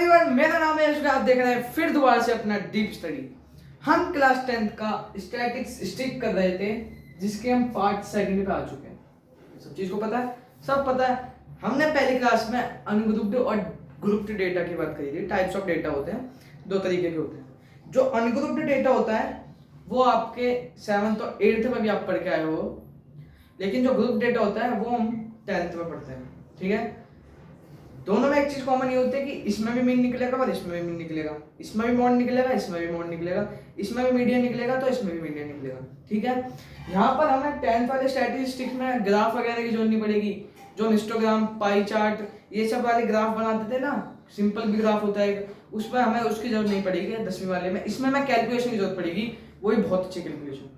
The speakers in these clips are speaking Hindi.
एवरीवन, मेरा नाम है यश। आप देख रहे हैं फिर दोबारा से अपना डीप स्टडी। हम क्लास 10th का स्टैटिक्स स्टिक कर रहे थे, जिसके हम पार्ट सेकंड पे आ चुके हैं। सब चीज को पता है, सब पता है। हमने पहली क्लास में अनग्रुप्ड और ग्रुप्ड डेटा की बात करी थी। टाइप्स ऑफ डेटा होते हैं, दो तरीके के होते हैं। जो अनग्रुप्ड डेटा होता है वो आपके 7th और 8th में भी आप पढ़ के आए हो, लेकिन जो ग्रुप डेटा होता है वो हम 10th में पढ़ते हैं। ठीक है, दोनों में एक चीज कॉमन ये होती है कि इसमें भी मीन निकलेगा और इसमें भी मीन निकलेगा, इसमें भी मॉड निकलेगा, इसमें भी मॉड निकलेगा, इसमें भी मीडियन निकलेगा तो इसमें भी मीडियन निकलेगा। ठीक है, यहाँ पर हमें 10th वाले स्टैटिस्टिक्स में ग्राफ वगैरह की जरूरत नहीं पड़ेगी। जो हिस्टोग्राम, पाई चार्ट, ये सब वाले ग्राफ बनाते थे ना, सिंपल भी ग्राफ होता है, उसमें हमें उसकी जरूरत नहीं पड़ेगी 10वीं वाले में। इसमें हमें कैलकुलेशन की जरूरत पड़ेगी, वही बहुत अच्छी कैलकुलेशन,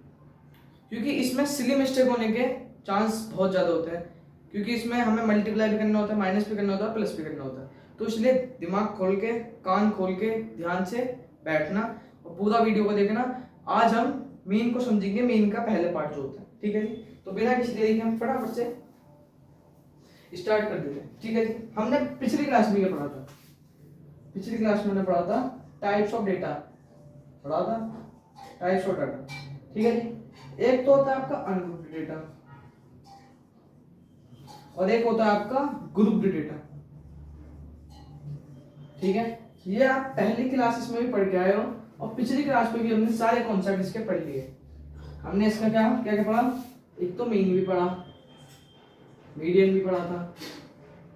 क्योंकि इसमें सिली मिस्टेक होने के चांस बहुत ज्यादा होते हैं। क्योंकि इसमें हमें मल्टीप्लाई भी करना होता है, माइनस भी करना होता है, प्लस भी करना होता है। तो इसलिए दिमाग खोल के, कान खोल के ध्यान से बैठना और पूरा वीडियो को देखना। आज हम मीन को समझेंगे, मीन का पहले पार्ट जो होता है। ठीक है जी, तो बिना किसी देरी के हम फटाफट से स्टार्ट कर देते हैं। ठीक है जी, हमने पिछली क्लास में ये पढ़ा था। पिछली क्लास में हमने पढ़ा था टाइप्स ऑफ डेटा, पढ़ा था टाइप्स ऑफ डाटा। ठीक है जी, एक तो होता है आपका अनग्रुप्ड डेटा और एक होता है आपका ग्रुप्ड डेटा। ठीक है, ये आप पहली क्लासेस में भी पढ़ के आए हो और पिछली क्लास में भी हमने सारे कॉन्सेप्ट इसके पढ़ लिए। हमने इसका क्या क्या क्या पढ़ा? एक तो मीन भी पढ़ा, मीडियन भी पढ़ा था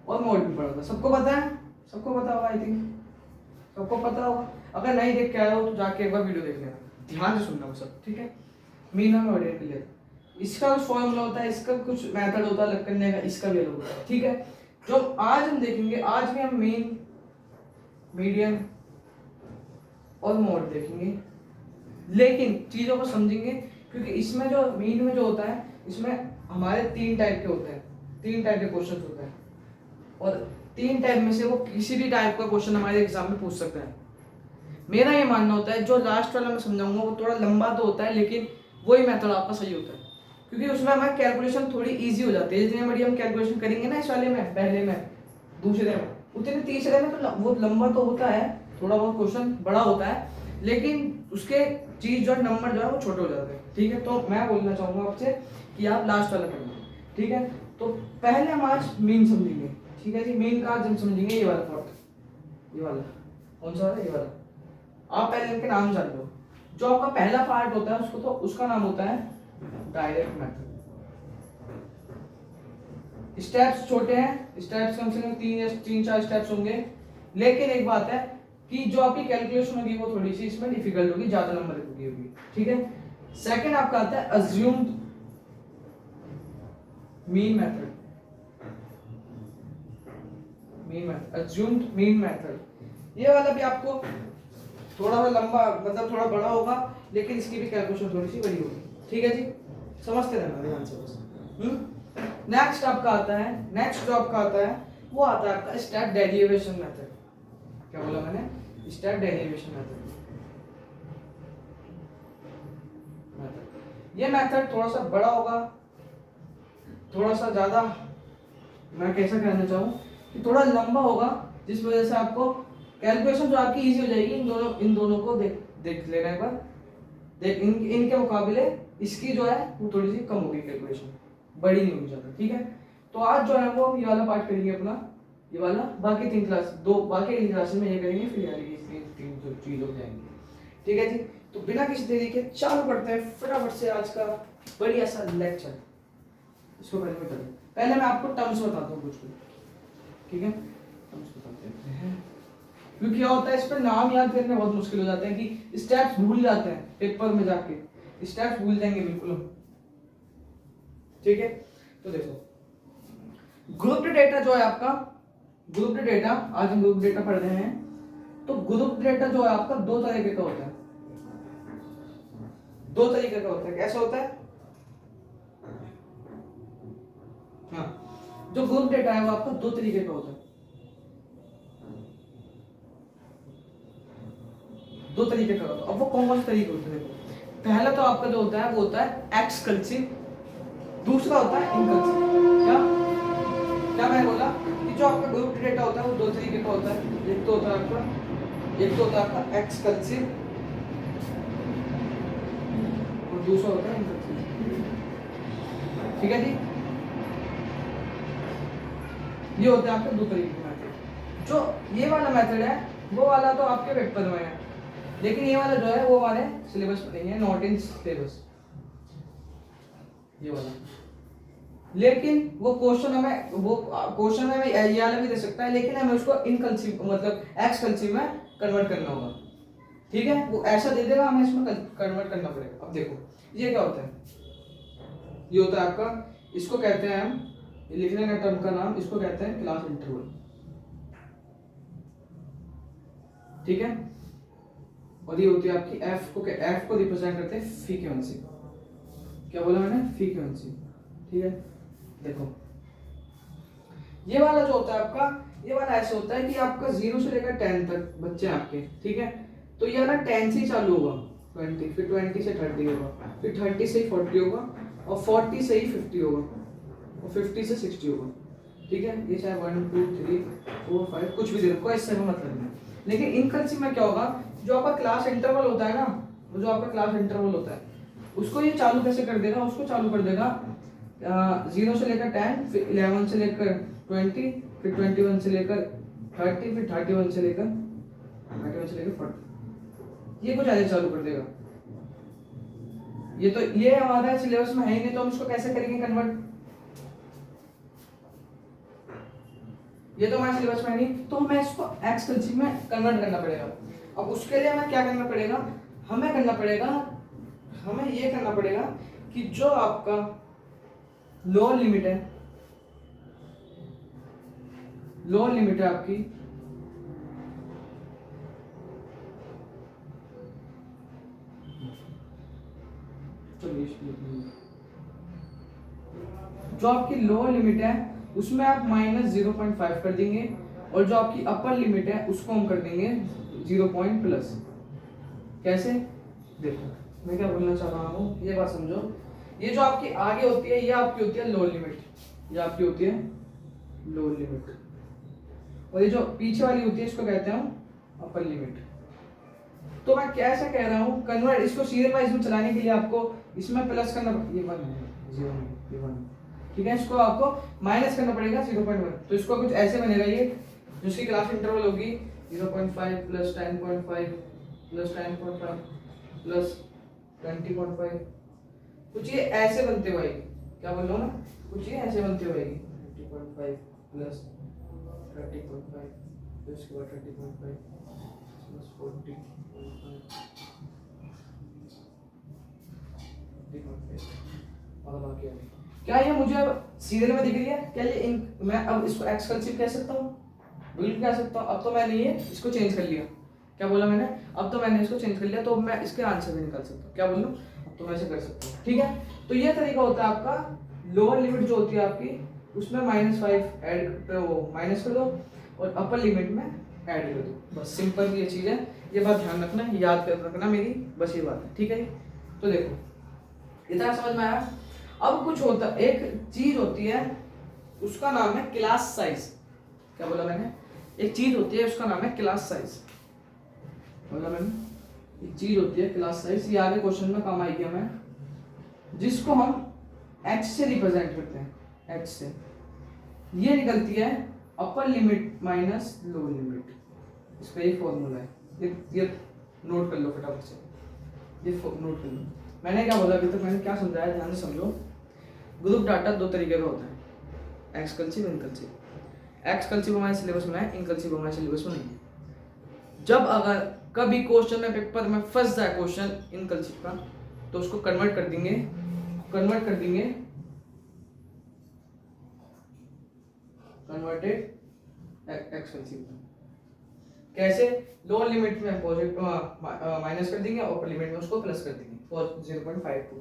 और मोड भी पढ़ा था। सबको पता है? सबको पता होगा, आई थिंक सबको पता होगा। अगर नहीं देख के आए हो तो जाके एक बार वीडियो देख लेना, ध्यान से सुनना वो सब। ठीक है, मीन और मीडियन के लिए इसका कुछ फॉर्मूला होता है, इसका कुछ मेथड होता है अलग करने का, इसका भी अलग होता है। ठीक है, जो आज हम देखेंगे, आज भी हम मीन, मीडियन और मोड देखेंगे, लेकिन चीजों को समझेंगे। क्योंकि इसमें जो मीन में जो होता है, इसमें हमारे 3 टाइप के होते हैं, 3 टाइप के क्वेश्चन होते हैं और 3 टाइप में से वो किसी भी टाइप का क्वेश्चन हमारे एग्जाम में पूछ सकते हैं। मेरा ये मानना होता है, जो लास्ट वाला मैं समझाऊंगा वो थोड़ा लंबा तो होता है, लेकिन वही मेथड आपका सही होता है, क्योंकि उसमें हमारी कैलकुलेशन थोड़ी इजी हो जाती है। जितनी बड़ी हम कैलकुलेशन करेंगे ना इस वाले में, पहले में, दूसरे में, उतने तीसरे में तो वो लंबा तो होता है, थोड़ा बहुत क्वेश्चन बड़ा होता है, लेकिन उसके चीज जो नंबर जो है वो छोटे हो जाते हैं। ठीक है, तो मैं बोलना चाहूंगा आपसे कि आप लास्ट वाला करना। ठीक है, तो पहले हम आज मीन समझेंगे। ठीक है जी, मीन का आज हम समझेंगे ये वाला पार्ट, ये वाला कौन सा है? ये वाला। आप पहले इनके नाम जान लो। जो आपका पहला पार्ट होता है उसको तो उसका नाम होता है डायरेक्ट मेथड। स्टेप्स छोटे हैं, स्टेप्स कम से कम 3-4 स्टेप्स होंगे, लेकिन एक बात है कि जो आपकी कैलकुलेशन होगी वो थोड़ी सी इसमें डिफिकल्ट होगी, ज्यादा नंबर की होगी। ठीक है, सेकंड आपका आता है assumed mean method. Mean method, assumed mean method, ये वाला भी आपको थोड़ा सा लंबा, मतलब थोड़ा बड़ा होगा, लेकिन इसकी भी कैलकुलेशन थोड़ी सी बड़ी होगी। ठीक है जी, समझते रहना ध्यान से बस। नेक्स्ट आपका आता है, नेक्स्ट जो आपका आता है वो आता है आपका स्टेप डेरिवेशन मेथड। क्या बोला मैंने? Step derivation method. ये मेथड थोड़ा सा बड़ा होगा, थोड़ा सा ज्यादा, मैं कैसा कहना चाहूँ कि थोड़ा लंबा होगा, जिस वजह से आपको कैलकुलेशन जो आपकी इजी हो जाएगी। इन दोनों को देख लेना एक बार। इनके मुकाबले इसकी जो है वो थोड़ी सी कम होगी, कैलकुलेशन बड़ी नहीं होगी ज्यादा। ठीक है, तो आज जो है वो ये वाला पार्ट करेंगे अपना, ये वाला। बाकी 3 क्लास, बाकी 3 क्लासेस में ये करेंगे, फिर यार ये 3 चीज हो जाएंगी। ठीक है जी, तो बिना किसी देरी के चालू करते हैं फटाफट से आज का बढ़िया सा लेक्चर। इसको पहले मैं करूँ, पहले मैं आपको टर्म्स बताता हूँ कुछ। ठीक है, टर्म्स बताते हैं, क्योंकि क्या होता है इस पर नाम याद करने बहुत मुश्किल हो जाते हैं कि स्टेप्स भूल जाते हैं पेपर में जाके, स्टेप्स भूल जाएंगे बिल्कुल हम। ठीक है, तो देखो ग्रुप्ड डेटा जो है आपका, ग्रुप्ड डेटा, आज हम ग्रुप डेटा पढ़ रहे हैं। तो ग्रुप डेटा जो है आपका 2 तरीके का होता है, 2 तरीके का होता है। कैसा होता है? हाँ, जो ग्रुप डेटा है वो आपका 2 तरीके का होता है, 2 तरीके का होता है। अब वो कौन से तरीके होते हैं? देखो, पहला तो आपका जो होता है वो होता है एक्सकल्सिव, दूसरा होता है इनकल्सिव। क्या क्या मैंने बोला कि जो आपका ग्रुप डेटा होता है होता है वो दो तरीके का होता है। एक तो होता है आपका एक्सकल्सिव और दूसरा होता है इनकल्सिव। ठीक है जी, ये होते हैं आपके दो तरीके के मेथड। जो ये वाला मेथड है वो वाला तो आपके पेपर में है, लेकिन ये वाला जो है वो हमारे सिलेबस में नहीं है, नॉट इन सिलेबस ये वाला। लेकिन वो क्वेश्चन हमें ये वाला भी दे सकता है, लेकिन हमें उसको इनकल्सिव मतलब एक्सकल्सिव में कन्वर्ट करना होगा। ठीक है, वो ऐसा दे देगा, हमें इसमें कन्वर्ट करना पड़ेगा। अब देखो ये क्या होता है, ये होता है आपका, इसको कहते हैं हम, लिखने का टर्म का नाम इसको कहते हैं क्लास इंटरवल। ठीक है, और ये होती है आपकी एफ को रिप्रेजेंट करते हैं फ्रीक्वेंसी। क्या बोला मैंने, फ्रीक्वेंसी। ठीक है, देखो ये वाला जो होता है आपका, ये वाला ऐसे होता है कि आपका 0 से लेकर 10 तक बच्चे हैं आपके। ठीक है, तो ये ना 10 से ही चालू होगा 20, फिर 20 से 30 होगा, फिर 30 से ही 40 होगा, और 40 से ही 50 होगा, और 50 से 60 होगा। ठीक है, ये चाहे 1 2 3 4 5 कुछ भी दे रखो, इससे हमें मतलब नहीं। लेकिन इनकल्सिव में क्या होगा, जो आपका क्लास इंटरवल होता है ना, वो जो आपका क्लास इंटरवल होता है उसको ये चालू कैसे कर देगा, उसको चालू कर देगा 0 से लेकर 10, फिर 11 से लेकर 20, फिर 21 से लेकर 30, फिर 31 से लेकर 40। ये कुछ ऐसे चालू कर देगा। ये हमारा सिलेबस में है ही नहीं, तो हम इसको कैसे करेंगे कन्वर्ट, ये तो हमारे सिलेबस में है नहीं, तो हमें इसको एक्सकल्सिव में कन्वर्ट करना पड़ेगा। अब उसके लिए हमें क्या करना पड़ेगा, हमें ये करना पड़ेगा कि जो आपका लोअर लिमिट है आपकी, जो आपकी लोअर लिमिट है उसमें आप -0.5 कर देंगे, और जो आपकी अपर लिमिट है उसको हम कर देंगे 0 प्लस। कैसे, देखो मैं क्या बोलना चाह रहा हूँ, ये बात समझो। ये जो आपकी आगे होती है ये आपकी होती है लोअर लिमिट, ये आपकी होती है लोअर लिमिट, और ये जो पीछे वाली होती है इसको कहते हैं हम अपर लिमिट। तो मैं कैसे कह रहा हूँ, कन्वर्ट इसको सीरियल वाइज में चलाने के लिए आपको इसमें प्लस करना, ये 1 है, 0 है, ये 1। ठीक है, इसको आपको माइनस करना पड़ेगा 0.1, तो इसको कुछ ऐसे बनेगा, ये जिसकी क्लास इंटरवल होगी 0.5 प्लस 10.5 प्लस 10.5 प्लस 20.5, कुछ ये ऐसे बनते हुए, क्या बोल रहा हूँ ना, कुछ ये ऐसे बनते हुए 20.5 प्लस 30.5, फिर उसके बाद 30.5 प्लस 40.5 और बाकी आगे। क्या ये मुझे सीरियल में दिख रही है, क्या ये मैं अब इसको एक्सकल्सिव कह सकता हूँ, बिल्कुल कह सकता हूँ। अब तो मैंने ये इसको चेंज कर लिया, क्या बोला मैंने, अब तो मैंने इसको चेंज कर लिया, तो मैं इसके आंसर भी निकाल सकता हूँ। क्या बोलूँ, अब तो मैं ऐसे कर सकता हूँ। ठीक है, तो ये तरीका होता है आपका, लोअर लिमिट जो होती है आपकी उसमें -5 ऐड वो माइनस कर दो, और अपर लिमिट में ऐड कर दो, बस सिंपल ये चीज़ है। ये बात ध्यान रखना, याद कर रखना मेरी, बस ये बात है। ठीक है, तो देखो इतना समझ में आया। अब कुछ होता, एक चीज होती है उसका नाम है क्लास साइज। क्या बोला मैंने, एक चीज होती है उसका नाम है क्लास साइज, बोला मैंने, एक चीज होती है क्लास साइज, ये आगे क्वेश्चन में काम आएगी हमें, जिसको हम h से रिप्रेजेंट करते हैं, h से। ये निकलती है upper limit minus lower limit, इसका ये फॉर्मूला है, ये नोट कर लो फटाफट से, ये नोट कर लो। मैंने क्या बोला अभी तक, मैंने क्या समझाया, ध्यान से समझो। ग्रुप डाटा दो तरीके का होता है, एक्सकल्सिव इनकल्सिव। एक्सकल्सिव हमारे सिलेबस में है, इनकल्सिव हमारे सिलेबस में नहीं है। जब अगर कभी क्वेश्चन में पेपर में फंस जाए क्वेश्चन इनकल्सिव का, तो उसको कन्वर्ट कर देंगे कन्वर्टेड एक्सकल्सिव। कैसे, लोअर लिमिट में पॉजिटिव माइनस कर देंगे, अपर लिमिट में उसको प्लस कर देंगे 0.52।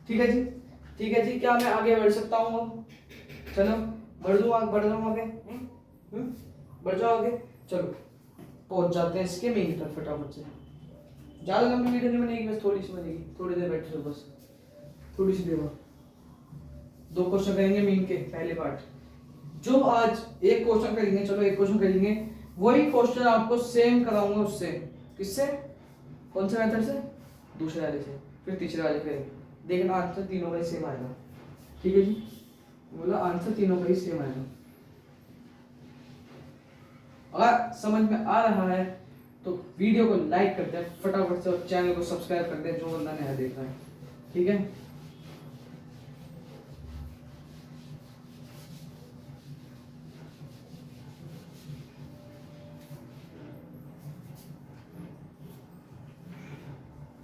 ठीक है जी, ठीक है जी। क्या मैं आगे बढ़ सकता हूँ, चलो बढ़ जाऊँ आगे, बढ़ जाओ आगे, चलो पहुंच जाते हैं इसके मेन की तरफ फटाफट से। ज्यादा लंबी वीडियो नहीं बनेगी, बस थोड़ी सी बनेगी, थोड़ी देर बैठे रहो बस, थोड़ी सी देर बाद 2 क्वेश्चन करेंगे मेन के पहले पार्ट। जो आज एक क्वेश्चन करेंगे, चलो एक क्वेश्चन करेंगे, वही क्वेश्चन आपको सेम कराऊंगा उससे। किससे? कौन से मेथड से? दूसरे वाले से, फिर तीसरे वाले करेंगे, देखना आंसर तीनों का ही सेम आएगा। ठीक है जी, बोला आंसर तीनों का ही सेम आएगा। अगर समझ में आ रहा है तो वीडियो को लाइक कर दे फटाफट से और चैनल को सब्सक्राइब कर दे जो बंदा नया देख रहा है। ठीक है,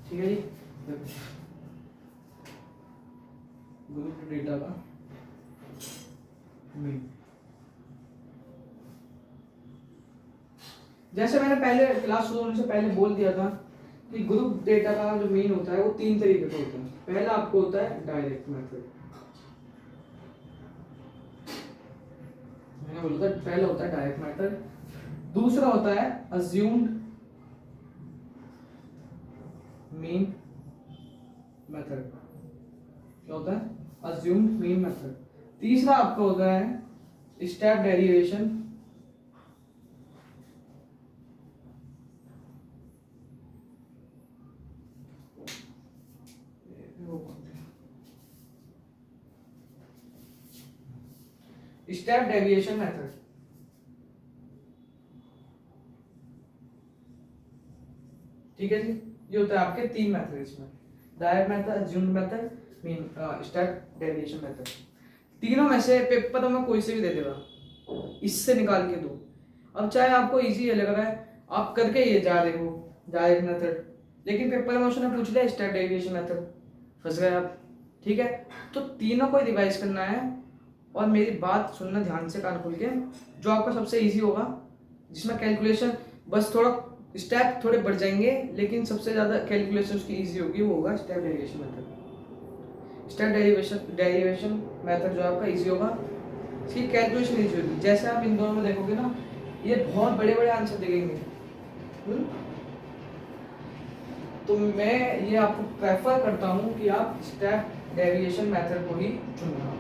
ठीक है जी। ग्रुप डेटा का मीन, जैसे मैंने पहले क्लास शुरू होने से पहले बोल दिया था कि ग्रुप डेटा का जो मीन होता है वो तीन तरीके का होता है। पहला आपको होता है डायरेक्ट मेथड, मैंने बोला था पहला होता है डायरेक्ट मेथड। दूसरा होता है अज्यूम्ड मीन मेथड, क्या होता है? Assumed mean method. तीसरा आपका होता है step derivation, step deviation method. ठीक है जी, ये होता है आपके तीन मेथड इसमें, direct method, assumed method, mean step deviation method. तीनों में से पेपर में कोई से भी दे देगा, इससे निकाल के दो। अब चाहे आपको इजी लग रहा है, आप करके ये जा रहे हो डायरेक्ट मेथड, लेकिन पेपर में उसने पूछ लिया स्टेप डेविएशन मेथड, फंस गए आप। ठीक है, तो तीनों को रिवाइज करना है और मेरी बात सुनना ध्यान से कान खोल के। जो आपका सबसे इजी होगा, जिसमें कैलकुलेशन बस थोड़ा स्टेप थोड़े बढ़ जाएंगे, लेकिन सबसे ज़्यादा कैलकुलेशन उसकी इजी होगी, वो होगा step derivation method. Step derivation method जो आपका इजी होगा, इसकी कैलकुलेशन इजी होगी। जैसे आप इन दोनों में देखोगे ना, ये बहुत बड़े बड़े आंसर देंगे, तो मैं ये आपको प्रेफर करता हूँ कि आप स्टेप डेरिवेशन मेथड को ही चुनना।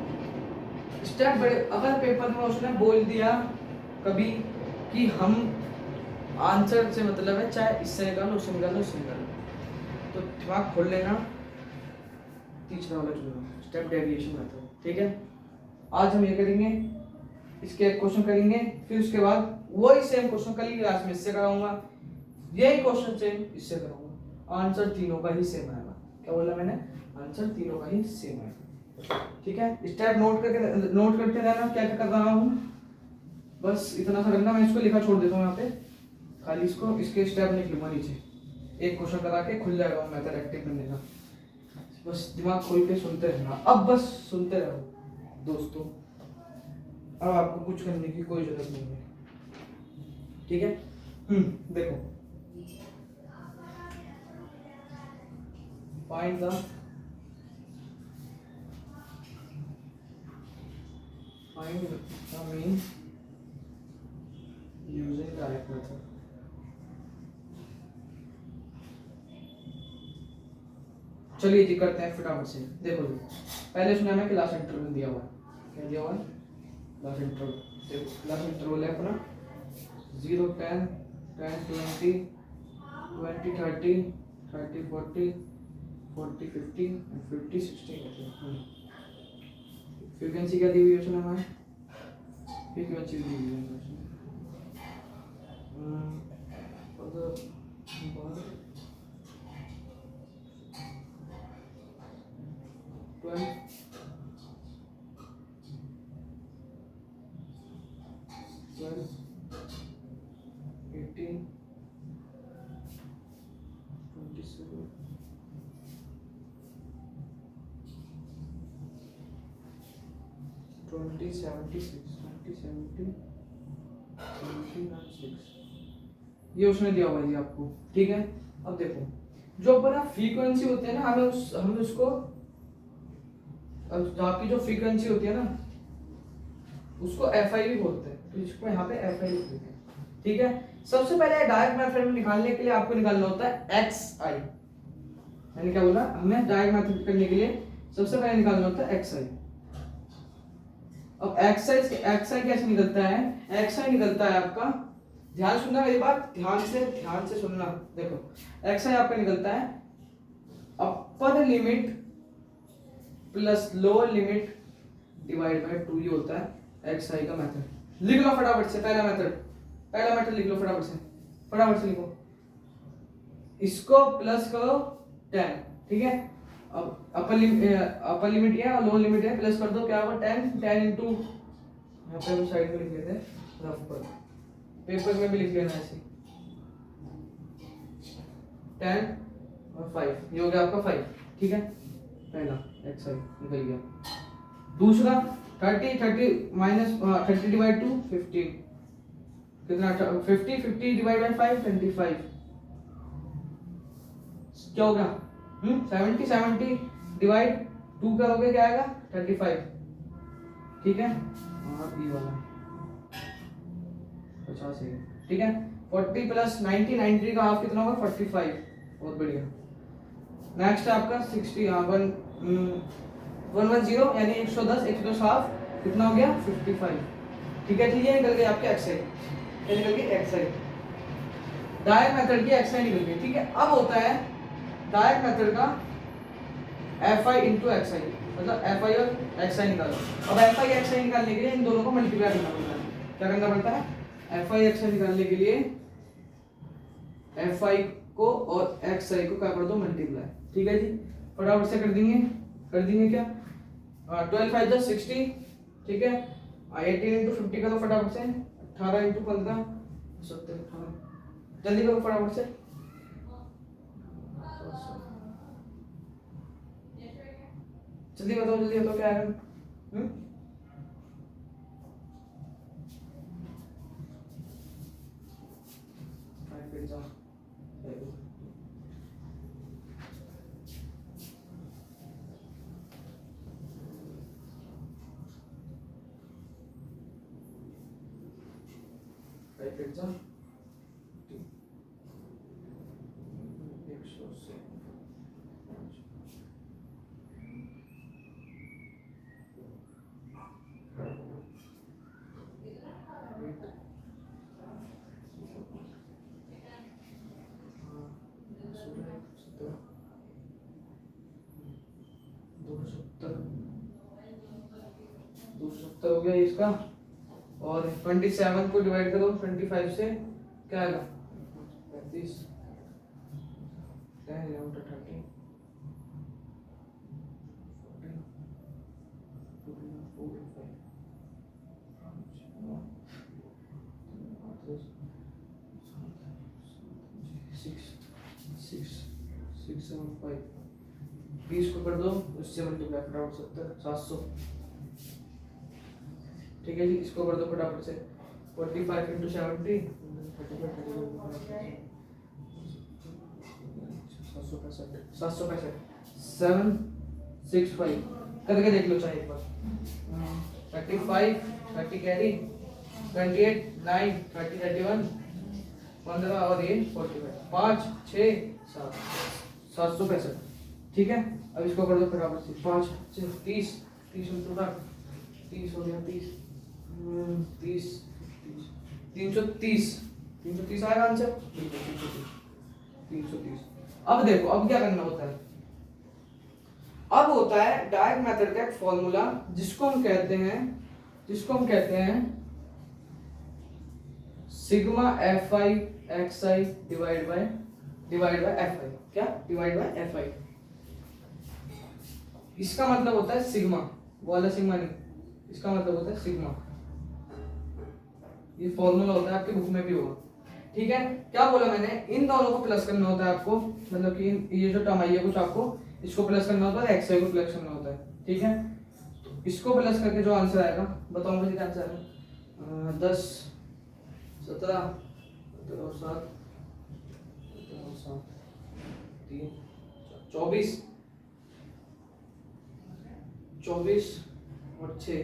स्टेप बड़े, अगर पेपर में उसने बोल दिया कभी कि हम आंसर से मतलब है, चाहे इससे निकालो उससे निकालो उससे निकालो, तो दिमाग खोल लेना, तीसरा वाला चुनना, स्टेप डेविएशन मेथड। ठीक है, आज हम ये करेंगे, इसके एक क्वेश्चन करेंगे, फिर उसके बाद वही सेम क्वेश्चन कल की क्लास में इससे कराऊंगा, यही क्वेश्चन सेम इससे कराऊंगा, आंसर तीनों का ही सेम आएगा। क्या बोला मैंने? आंसर तीनों का ही सेम आएगा। ठीक है, स्टेप नोट करते रहना क्या क्या कर रहा हूँ, बस इतना सा करना। मैं इसको लिखा छोड़ देता हूँ यहाँ पे, खाली इसको इसके स्टेप लिख लूंगा नीचे, एक क्वेश्चन करा के खुल जाएगा वो मेथड एक्टिव करने का। बस दिमाग खोल के सुनते रहना, अब बस सुनते रहो दोस्तों, अब आपको कुछ करने की कोई जरूरत नहीं है। ठीक है, देखो, find the mean using direct method. चलिए जी करते हैं फटाफट से। देखो जी, पहले उसने हमें क्लास इंटरवल दिया हुआ है, क्या दिया हुआ है? Class interval. देखो क्लास इंटरवल है अपना 0 10 10 20 20 30 30 40 40 50 and 50 60। फ्रीक्वेंसी क्या दी हुई है उसने हमें? फ्रीक्वेंसी दी हुई है उसने 12 18 27 20 76 20 70 76 ये उसने दिया हुआ है जी आपको। ठीक है, अब देखो जो अपना फ्रीक्वेंसी होती है ना, हमें उसको, अब आपकी जो फ्रीक्वेंसी होती है ना उसको एफआई भी बोलते हैं, तो इसको यहाँ पे एफआई लिख देते हैं। ठीक है, सबसे पहले डायरेक्ट मेथड में निकालने के लिए आपको निकालना होता है एक्स आई। मैंने क्या बोला? हमें डायरेक्ट मेथड करने के लिए सबसे पहले निकालना होता है एक्स आई। अब एक्स आई कैसे निकलता है? एक्स आई निकलता है आपका, ध्यान सुनना मेरी बात, ध्यान से सुनना। देखो एक्स आई आपका निकलता है upper limit plus lower limit divide by 2, ये होता है एक्स आई का मेथड। लिख लो फटाफट से पहला मेथड लिख लो फटाफट से लिखो। इसको प्लस करो 10, ठीक है। अब अपर लिमिट है और लोअर लिमिट है, प्लस कर दो, क्या होगा 10 इंटू, यहाँ पे हम साइड में लिख लेते हैं रफ पर, पेपर में भी लिख लेना ऐसे, 10 और 5, ये हो गया आपका 5, ठीक है। पहला एक्स आई निकल गया। दूसरा 30 माइनस 30 डिवाइड 2 15, कितना 50 डिवाइड बाय 5 25, क्या हो गया 70 डिवाइड 2 करोगे क्या आएगा 35, ठीक है। और ये वाला 50 है, ठीक है। 40 प्लस 90 का हाफ कितना होगा 45, बहुत बढ़िया। नेक्स्ट है आपका 60, 110 यानी 110 हाफ कितना हो गया 55, ठीक है। ये निकल गई आपके एक्स आई, ये निकल गई एक्स आई, डायरेक्ट मेथड की एक्स आई निकल गई, ठीक है। अब होता है डायरेक्ट मेथड का एफ आई इंटू एक्स आई, मतलब एफ आई और एक्स आई निकालो। अब एफ आई एक्स आई निकालने के लिए इन दोनों को मल्टीप्लाई करना पड़ता है। क्या करना पड़ता है? एफ आई एक्स आई निकालने के लिए एफ आई को और एक्स आई को क्या कर दो मल्टीप्लाई, ठीक है जी। फटाफट से कर देंगे क्या 12 5 10 60, ठीक है। 18 इंटू 50 का तो फटाफट से 18 इंटू 15 70, 18 जल्दी करो फटाफट से। जल्दी बताओ क्या आएगा? हो गया इसका, और 27 को डिवाइड करो 25 से, क्या आएगा 35, 10 11 30 6 7 5 20 को कर दो उससे मल्टीप्लाई फटाफट 70 700, ठीक है जी। इसको कर दो फटाफट से 45 इंटू 70 765 765 करके देख लो चाहे एक बार। 35 30 कैरी 28 9 30 31 15 और ये 45 5 6 7 765, ठीक है। अब इसको कर दो फटाफट से 5 30 30 30 हो गया 30 30 330 आएगा आंसर, 330। अब देखो अब क्या करना होता है, अब होता है डायरेक्ट मेथड का एक फॉर्मूला जिसको हम कहते हैं sigma F I x I divide by F I, क्या डिवाइड बाय एफ आई। इसका मतलब होता है सिग्मा, वो वाला सिग्मा नहीं, इसका मतलब होता है सिग्मा। ये फॉर्मूला होता है आपके बुक में भी होगा, ठीक है। क्या बोला मैंने, इन दोनों को प्लस करना होता है आपको, मतलब कि ये जो टर्म आई है कुछ आपको इसको प्लस करना होता है, एक्स आई को प्लस करना होता है, ठीक है। तो इसको प्लस करके जो आंसर आएगा बताओ मुझे क्या आंसर आएगा 10 17 7 3 24 और 6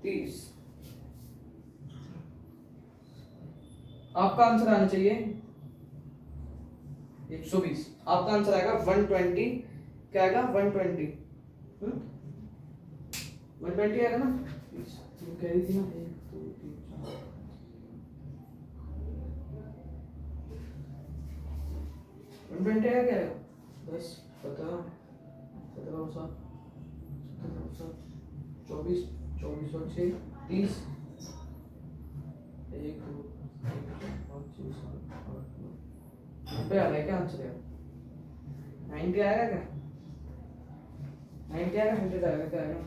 30। आपका आंसर आना चाहिए 120, आपका आंसर आएगा 120, क्या आएगा 120 120 आएगा ना। 20 ये कह रही थी ना 1 2 3 4 120 है क्या 10 17 17 7 24 24 और 6 30 1 2 3 4 5 6 7 8 9 पे आ रहा है क्या आंसर है 90 आएगा क्या 90 आएगा 100 आएगा क्या आएगा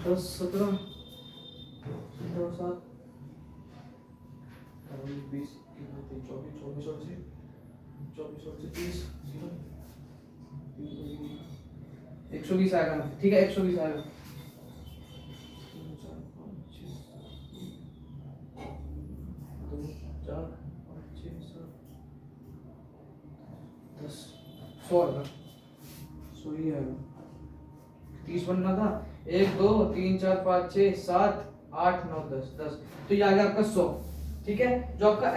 10 17 17 7 20 24 24 और 6 24 और 30 120 आएगा ठीक है 120 आएगा 3 4 5 6 2 4 5 6 7 10 100 आएगा 100 ही आएगा 30 बनना था 1 2 3 4 5 6 7 8 9 10 10 तो ये आ गया आपका 100 ठीक है। जो आपका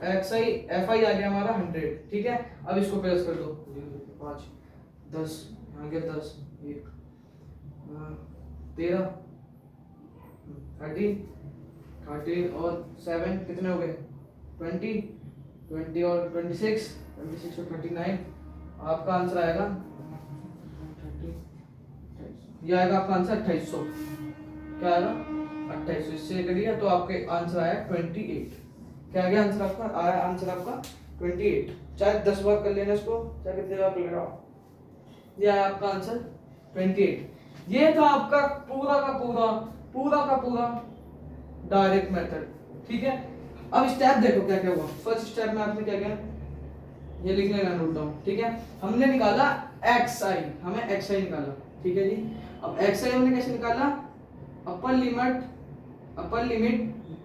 एक्सआई एफआई आ गया हमारा 100 ठीक है। अब इसको प्लस कर दो 5 10 आ गया 10 1 13 13 और 7 कितने हो गए 20 और 26 और 29 आपका आंसर आएगा 30 ये आएगा आपका आंसर 2800 क्या आएगा 2800 इससे करिए तो आपके आंसर आया 28 क्या आ गया आंसर आपका आया आंसर आपका 28 चाहे 10 बार कर लेना इसको चाहे कितने बार कर लेना ये आया आपका आंसर 28 ये था आपका पूरा का पूरा डायरेक्ट मेथड ठीक है। अब स्टेप देखो क्या क्या हुआ। फर्स्ट स्टेप में आपने क्या किया ये लिख लेना नोट डाउन ठीक है। हमने निकाला xi हमें xi निकाला ठीक है जी। अब xi हमने कैसे निकाला upper limit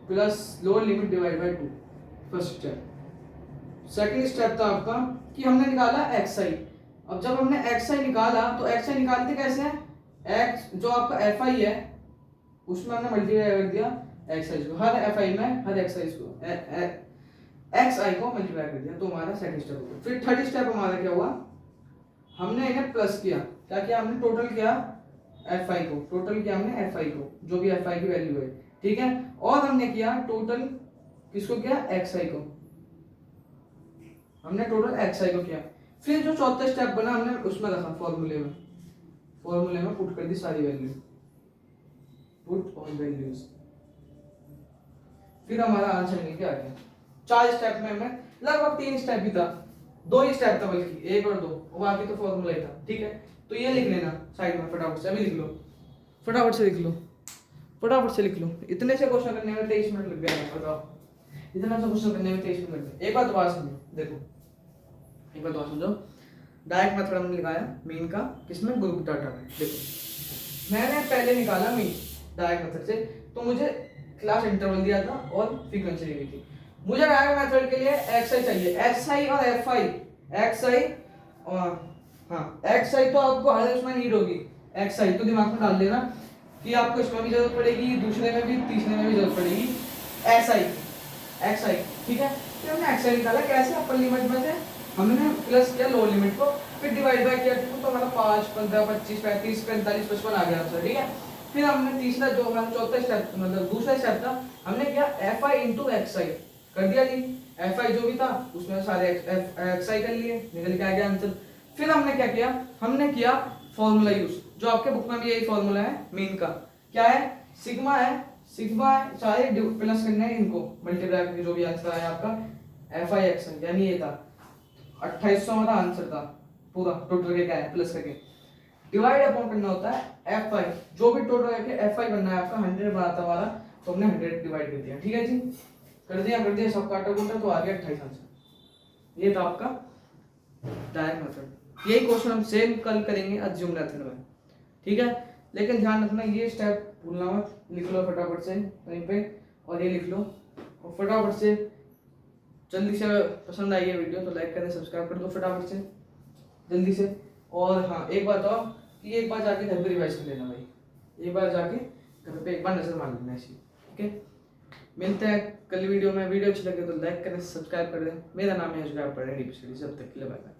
plus lower limit divide by 2 first step. Second step था आपका कि हमने निकाला xi। अब जब हमने xi निकाला तो xi निकालते कैसे हैं x जो आपका fi है उसमें हमने मल्टीप्लाई कर दिया xi को हर fi में हर xi को xi को मल्टीप्लाई कर दिया तो हमारा सेकंड स्टेप हो गया। फिर थर्ड स्टेप हमारा क्या हुआ हमने इन्हें प्लस किया क्या किया हमने टोटल किया fi को टोटल किया हमने fi को जो भी fi की वैल्यू है ठीक है। और हमने किया टोटल किसको किया xi को हमने टोटल xi को किया। फिर जो चौथा स्टेप बना हमने उसमें रखा फॉर्मूले में पुट कर दी सारी वैल्यू पुट ऑल वैल्यूज फिर हमारा आंसर निकल के आ गया। 4 स्टेप में हमें लगभग 3 स्टेप भी था 2 ही स्टेप था बल्कि 1 और 2 और बाकी तो फॉर्मूला ही था ठीक है। तो ये लिख लेना साइड में फटाफट से अभी लिख लो फटाफट से लिख लो इतने से क्वेश्चन करने में 23 मिनट लग गया बताओ इतना सा क्वेश्चन करने में 23 मिनट लग गए। एक बात दोबारा समझो देखो एक बार दोबारा समझो डायरेक्ट मेथड हमने लगाया मीन का किसमें ग्रुप डाटा में। देखो मैंने पहले निकाला मीन डायरेक्ट मेथड से तो मुझे क्लास इंटरवल दिया था और फ्रीक्वेंसी दी थी। मुझे डायरेक्ट मेथड के लिए xi चाहिए xi और fi xi और हाँ xi तो आपको हर उसमें नीड होगी xi तो दिमाग में डाल लेना कि आपको इसमें भी जरूरत पड़ेगी दूसरे में भी तीसरे में भी जरूरत पड़ेगी xi ठीक है। फिर हमने xi निकाला कैसे अपर लिमिट में से हमने प्लस किया लोअर लिमिट को फिर डिवाइड बाय किया तो हमारा 5 15 25 35 45 55 आ गया आंसर ठीक है। फिर हमने तीसरा जो हमारा चौथा स्टेप मतलब दूसरा स्टेप था हमने किया fi into xi कर दिया जी। fi जो भी था उसमें सारे xi कर लिए निकल के आ गया आंसर। फिर हमने क्या किया हमने किया फॉर्मूला यूज जो आपके बुक में भी यही फॉर्मूला है मीन का क्या है सिग्मा है सारे प्लस करने हैं इनको मल्टीप्लाई करके जो भी आंसर आया आपका fi xi यानी ये था 2800 हमारा आंसर था पूरा टोटल करके क्या है प्लस करके डिवाइड अपॉन करना होता है fi जो भी टोटल करके fi बनना है आपका 100 बना था हमारा तो हमने 100 डिवाइड कर दिया ठीक है जी। कर दिया सब काटा कुटा तो आ गया 28 आंसर। ये था आपका डायरेक्ट मेथड। यही क्वेश्चन हम सेम कल करेंगे अज्यूम मेथड में ठीक है। लेकिन ध्यान रखना ये स्टेप भूलना मत लिख लो फटाफट से कहीं पे और ये लिख लो और फटाफट से जल्दी से पसंद आई है वीडियो तो लाइक करें सब्सक्राइब कर दो फटाफट से जल्दी से। और हाँ एक बात और कि एक बार जाके घर पे रिवाइज कर लेना भाई एक बार जाके घर पे एक बार नजर मार लेना ऐसी ठीक है। मिलते हैं कल वीडियो में। वीडियो अच्छी लगे तो लाइक करें सब्सक्राइब कर दें। मेरा नाम है जुगाड़ पढ़ेंगे जब तक के लिए बाय बाय।